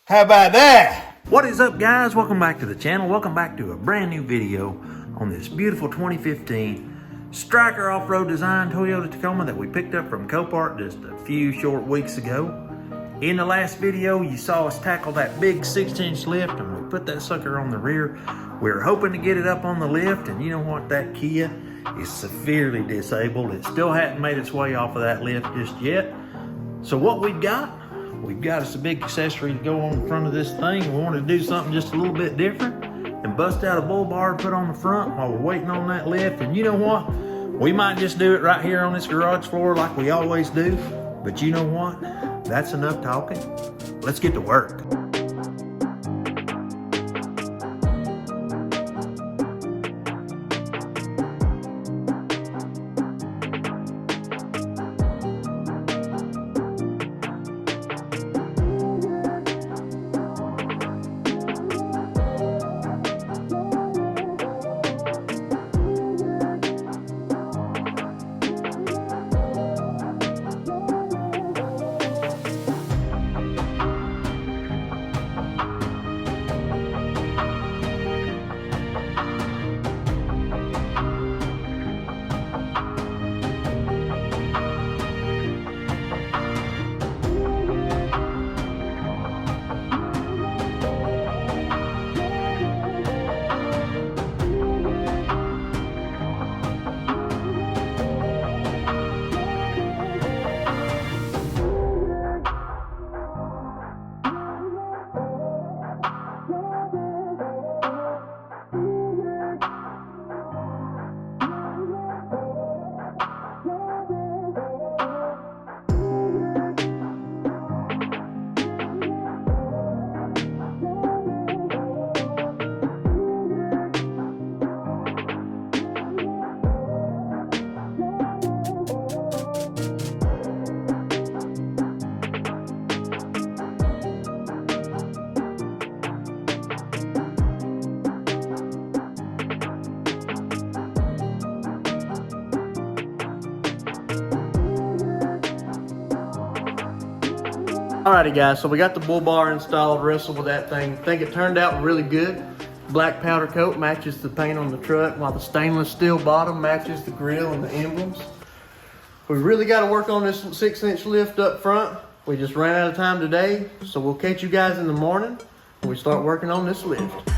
How about that? What is up, guys? Welcome back to the channel. Welcome back to a brand new video on this beautiful 2015 Stryker off-road design Toyota Tacoma that we picked up from Copart just a few short weeks ago. In the last video, you saw us tackle that big 6-inch lift and we put that sucker on the rear. We were hoping to get it up on the lift, and you know what? That Kia is severely disabled. It still hadn't made its way off of that lift just yet. So what we've got us a big accessory to go on the front of this thing. We wanted to do something just a little bit different and bust out a bull bar to put on the front while we're waiting on that lift. And you know what? We might just do it right here on this garage floor like we always do. But you know what? That's enough talking. Let's get to work. Alrighty guys, so we got the bull bar installed, wrestled with that thing. I think it turned out really good. Black powder coat matches the paint on the truck, while the stainless steel bottom matches the grill and the emblems. We really got to work on this 6-inch lift up front. We just ran out of time today, so we'll catch you guys in the morning when we start working on this lift.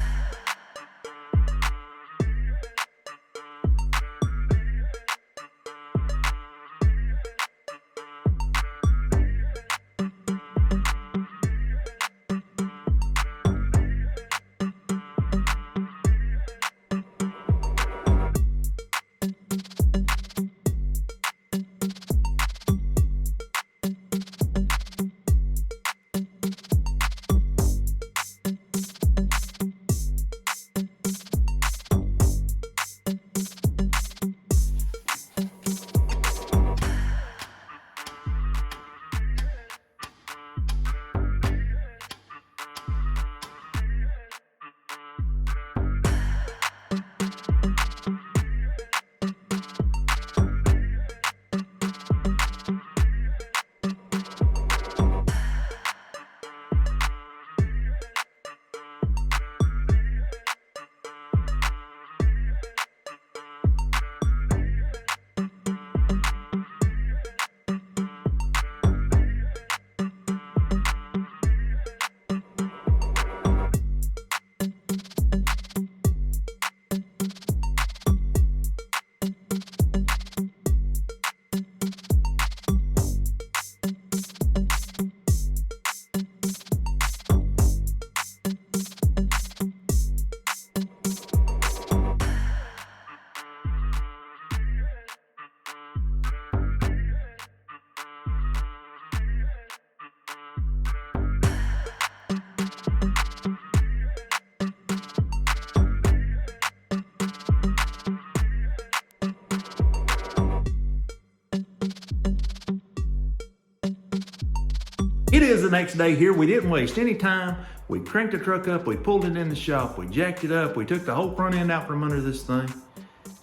It is the next day here. We didn't waste any time. We cranked the truck up, we pulled it in the shop, we jacked it up, we took the whole front end out from under this thing.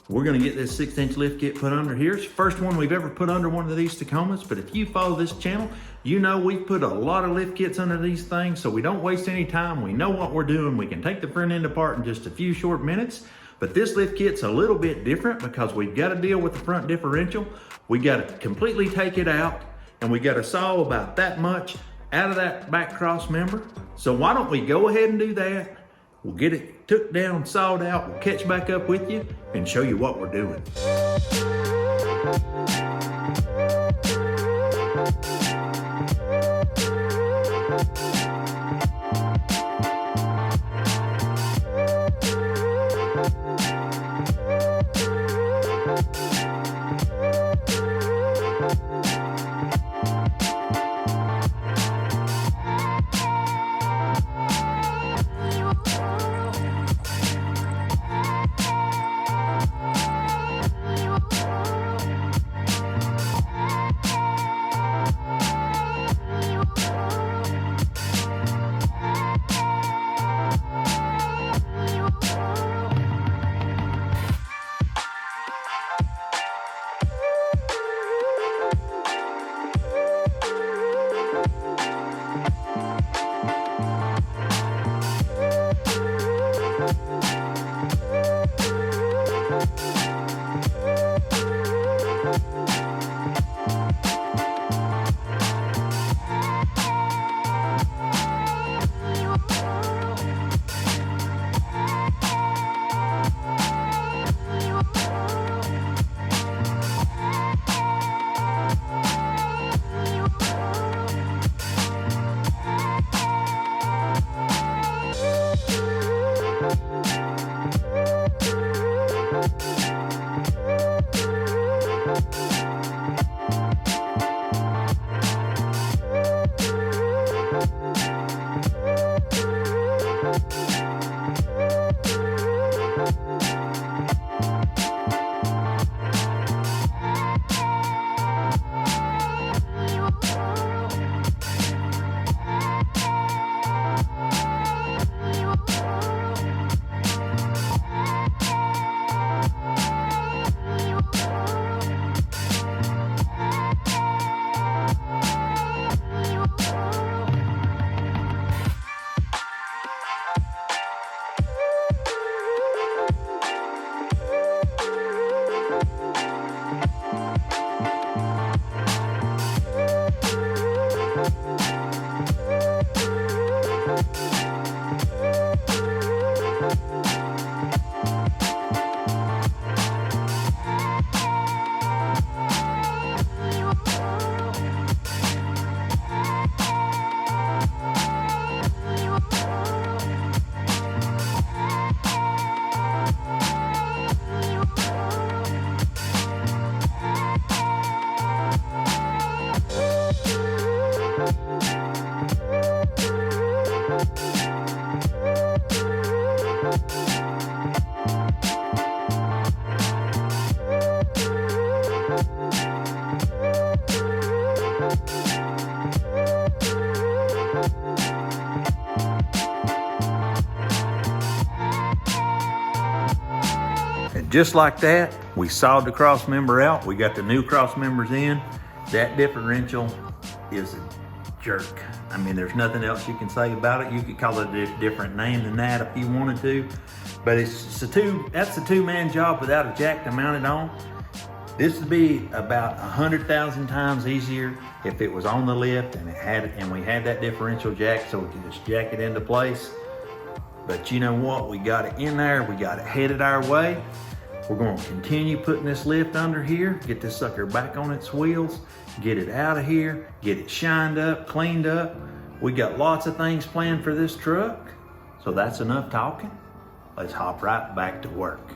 We're gonna get this 6-inch lift kit put under here. It's the first one we've ever put under one of these Tacomas, but if you follow this channel, you know we've put a lot of lift kits under these things, so we don't waste any time. We know what we're doing. We can take the front end apart in just a few short minutes, but this lift kit's a little bit different because we've got to deal with the front differential. We got to completely take it out, and we got to saw about that much out of that back cross member. So why don't we go ahead and do that? We'll get it took down, sawed out. We'll catch back up with you and show you what we're doing. Just like that, we sawed the cross member out. We got the new cross members in. That differential is a jerk. I mean, there's nothing else you can say about it. You could call it a different name than that if you wanted to, but that's a two-man job without a jack to mount it on. This would be about 100,000 times easier if it was on the lift and we had that differential jack so we could just jack it into place. But you know what? We got it in there. We got it headed our way. We're going to continue putting this lift under here, get this sucker back on its wheels, get it out of here, get it shined up, cleaned up. We got lots of things planned for this truck. So that's enough talking. Let's hop right back to work.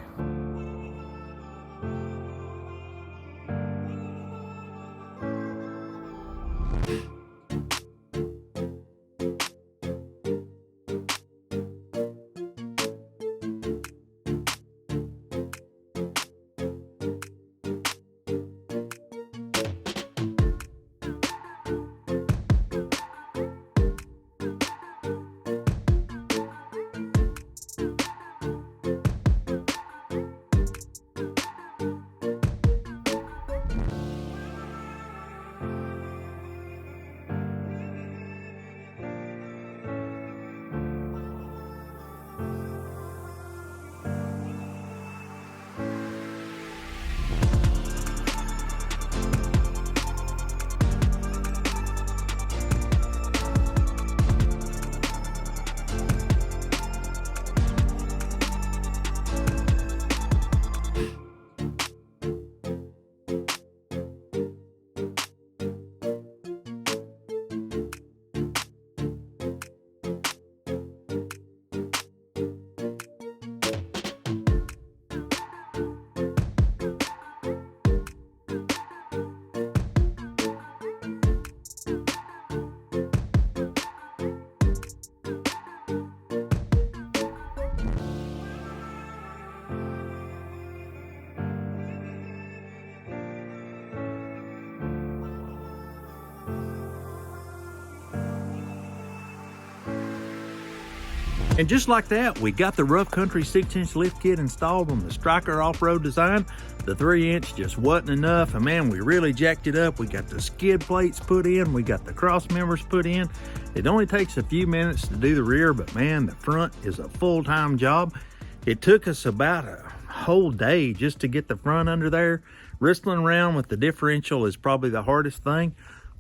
And just like that, we got the Rough Country 6-inch lift kit installed on the Stryker Off-Road Design. The 3-inch just wasn't enough, and man, we really jacked it up. We got the skid plates put in, we got the cross members put in. It only takes a few minutes to do the rear, but man, the front is a full-time job. It took us about a whole day just to get the front under there. Wrestling around with the differential is probably the hardest thing,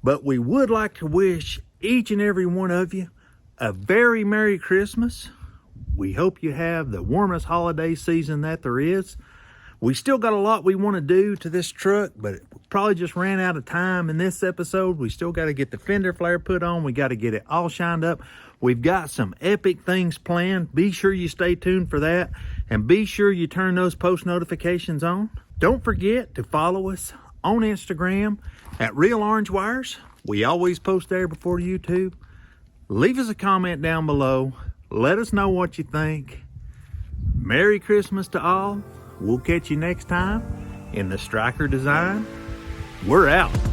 but we would like to wish each and every one of you a very Merry Christmas. We hope you have the warmest holiday season that there is. We still got a lot we want to do to this truck, but it probably just ran out of time in this episode. We still got to get the fender flare put on. We got to get it all shined up. We've got some epic things planned. Be sure you stay tuned for that, and be sure you turn those post notifications on. Don't forget to follow us on Instagram at Real Orange Wires. We always post there before YouTube. Leave us a comment down below. Let us know what you think. Merry Christmas to all. We'll catch you next time in the Stryker Design. We're out.